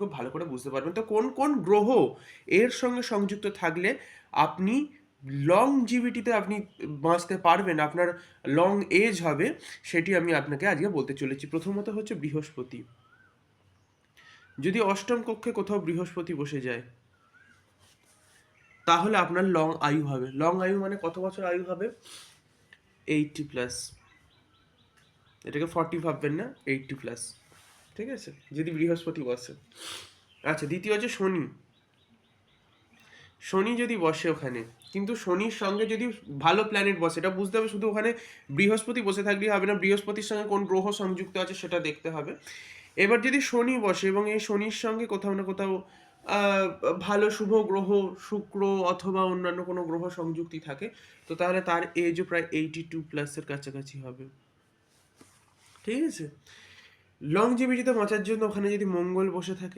খুব ভালো করে বুঝতে পারবেন। তো কোন কোন গ্রহ এর সঙ্গে সংযুক্ত থাকলে আপনি লংজিভিটিতে আপনি বাঁচতে পারবেন, আপনার লং এজ হবে, সেটি আমি আপনাকে আজকে বলতে চলেছি। প্রথমত হচ্ছে বৃহস্পতি। যদি অষ্টম কক্ষে কোথাও বৃহস্পতি বসে যায় তাহলে আপনার লং আয়ু হবে। লং আয়ু মানে কত বছর আয়ু হবে? 80+। এটাকে 40 ভাববেন না, 80+। ঠিক আছে, যদি বৃহস্পতি বসে। আচ্ছা, দ্বিতীয় হচ্ছে শনি। শনি যদি বসে ওখানে, কিন্তু শনির সঙ্গে যদি ভালো প্ল্যানেট বসে, এটা বুঝতে হবে, শুধু ওখানে বৃহস্পতি বসে থাকলেই হবে না, বৃহস্পতির সঙ্গে কোন গ্রহ সংযুক্ত আছে সেটা দেখতে হবে। এবার যদি শনি বসে এবং এই শনির সঙ্গে কোথাও না কোথাও ভালো শুভ গ্রহ শুক্র অথবা অন্যান্য কোনো গ্রহ সংযুক্তি থাকে, তো তাহলে তার এজও প্রায় 82+-এর কাছাকাছি হবে। ঠিক আছে, লংজিভিটিতে বাঁচার জন্য ওখানে যদি মঙ্গল বসে থাকে